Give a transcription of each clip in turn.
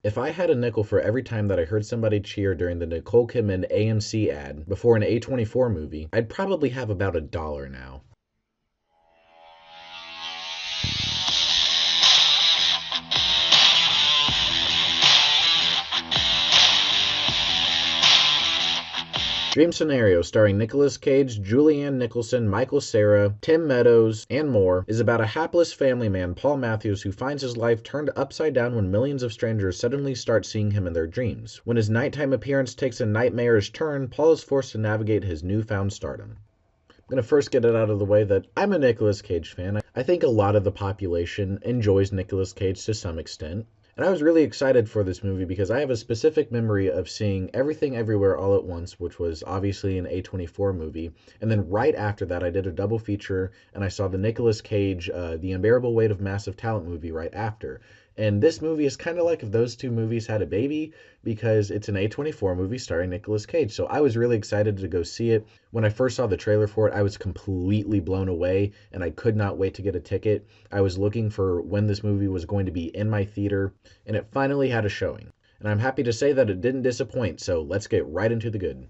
If I had a nickel for every time that I heard somebody cheer during the Nicole Kidman AMC ad before an A24 movie, I'd probably have about $1 now. Dream Scenario, starring Nicolas Cage, Julianne Nicholson, Michael Cera, Tim Meadows, and more, is about a hapless family man, Paul Matthews, who finds his life turned upside down when millions of strangers suddenly start seeing him in their dreams. When his nighttime appearance takes a nightmarish turn, Paul is forced to navigate his newfound stardom. I'm going to first get it out of the way that I'm a Nicolas Cage fan. I think a lot of the population enjoys Nicolas Cage to some extent. And I was really excited for this movie because I have a specific memory of seeing Everything Everywhere All at Once, which was obviously an A24 movie. And then right after that, I did a double feature and I saw the Nicolas Cage, The Unbearable Weight of Massive Talent movie right after. And this movie is kind of like if those two movies had a baby because it's an A24 movie starring Nicolas Cage. So I was really excited to go see it. When I first saw the trailer for it, I was completely blown away and I could not wait to get a ticket. I was looking for when this movie was going to be in my theater, and it finally had a showing. And I'm happy to say that it didn't disappoint, so let's get right into the good.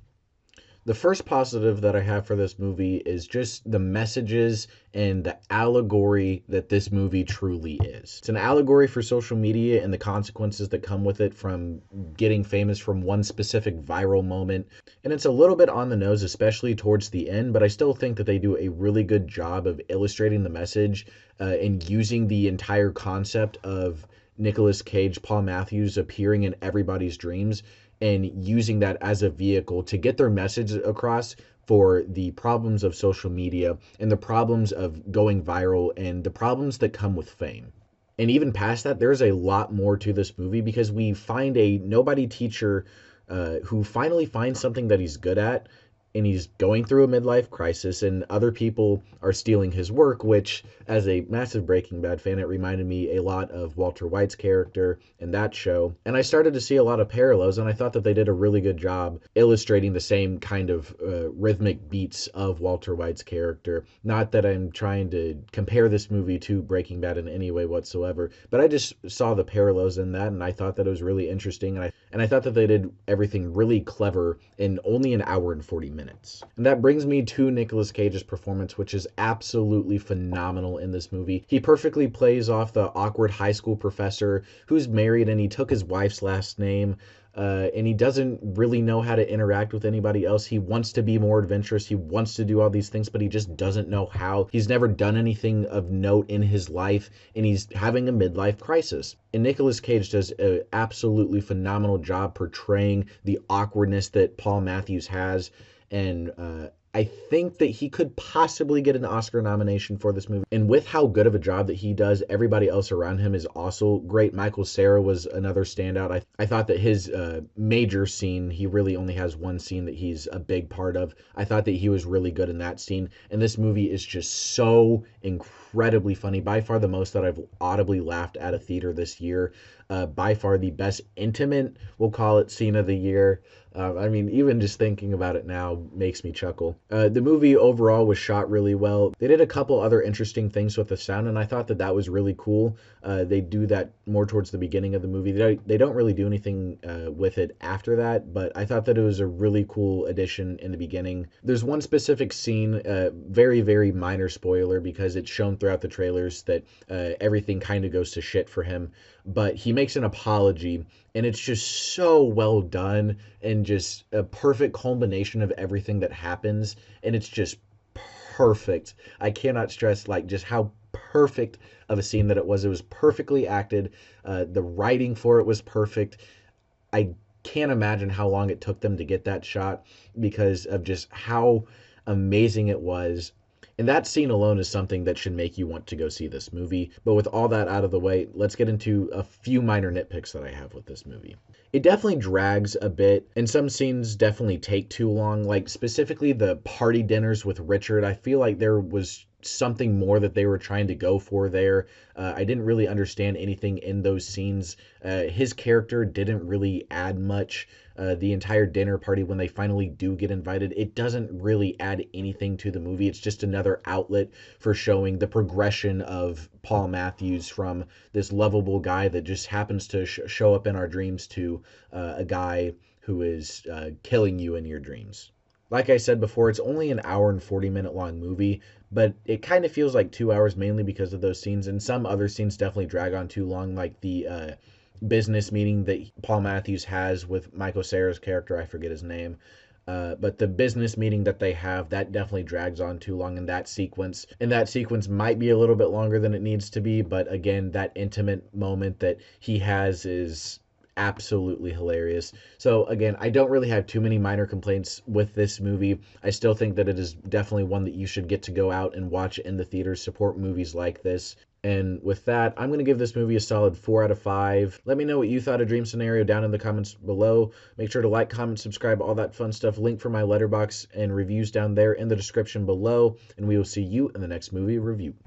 The first positive that I have for this movie is just the messages and the allegory that this movie truly is. It's an allegory for social media and the consequences that come with it from getting famous from one specific viral moment. And it's a little bit on the nose, especially towards the end, but I still think that they do a really good job of illustrating the message and using the entire concept of Nicolas Cage, Paul Matthews appearing in everybody's dreams and using that as a vehicle to get their message across for the problems of social media and the problems of going viral and the problems that come with fame. And even past that, there's a lot more to this movie because we find a nobody teacher who finally finds something that he's good at, and he's going through a midlife crisis, and other people are stealing his work, which, as a massive Breaking Bad fan, it reminded me a lot of Walter White's character in that show. And I started to see a lot of parallels, and I thought that they did a really good job illustrating the same kind of rhythmic beats of Walter White's character. Not that I'm trying to compare this movie to Breaking Bad in any way whatsoever, but I just saw the parallels in that, and I thought that it was really interesting, and I thought that they did everything really clever in only an hour and 40 minutes. And that brings me to Nicolas Cage's performance, which is absolutely phenomenal in this movie. He perfectly plays off the awkward high school professor who's married and he took his wife's last name. And he doesn't really know how to interact with anybody else. He wants to be more adventurous. He wants to do all these things, but he just doesn't know how. He's never done anything of note in his life, and he's having a midlife crisis. And Nicolas Cage does an absolutely phenomenal job portraying the awkwardness that Paul Matthews has. And I think that he could possibly get an Oscar nomination for this movie. And with how good of a job that he does, everybody else around him is also great. Michael Cera was another standout. I thought that his major scene, he really only has one scene that he's a big part of. I thought that he was really good in that scene. And this movie is just so incredibly funny. By far the most that I've audibly laughed at a theater this year. By far the best intimate, we'll call it, scene of the year. I mean, even just thinking about it now makes me chuckle. The movie overall was shot really well. They did a couple other interesting things with the sound, and I thought that that was really cool. They do that more towards the beginning of the movie. They don't really do anything with it after that, but I thought that it was a really cool addition in the beginning. There's one specific scene, very, very minor spoiler because it's shown throughout the trailers that everything kind of goes to shit for him, but he makes an apology, and it's just so well done and just a perfect culmination of everything that happens, and it's just perfect. I cannot stress like just how perfect of a scene that it was. It was perfectly acted. The writing for it was perfect. I can't imagine how long it took them to get that shot because of just how amazing it was. And that scene alone is something that should make you want to go see this movie. But with all that out of the way, let's get into a few minor nitpicks that I have with this movie. It definitely drags a bit, and some scenes definitely take too long. Like specifically the party dinners with Richard, I feel like there was something more that they were trying to go for there. I didn't really understand anything in those scenes. His character didn't really add much. The entire dinner party, when they finally do get invited, it doesn't really add anything to the movie. It's just another outlet for showing the progression of Paul Matthews from this lovable guy that just happens to show up in our dreams to a guy who is killing you in your dreams. Like I said before, it's only an hour and 40-minute long movie, but it kind of feels like 2 hours mainly because of those scenes. And some other scenes definitely drag on too long, like the business meeting that Paul Matthews has with Michael Cera's character. I forget his name. But the business meeting that they have, that definitely drags on too long in that sequence. And that sequence might be a little bit longer than it needs to be, but again, that intimate moment that he has is absolutely hilarious. So again, I don't really have too many minor complaints with this movie. I still think that it is definitely one that you should get to go out and watch in the theaters, support movies like this. And with that, I'm going to give this movie a solid 4 out of 5. Let me know what you thought of Dream Scenario down in the comments below. Make sure to like, comment, subscribe, all that fun stuff. Link for my Letterboxd and reviews down there in the description below. And we will see you in the next movie review.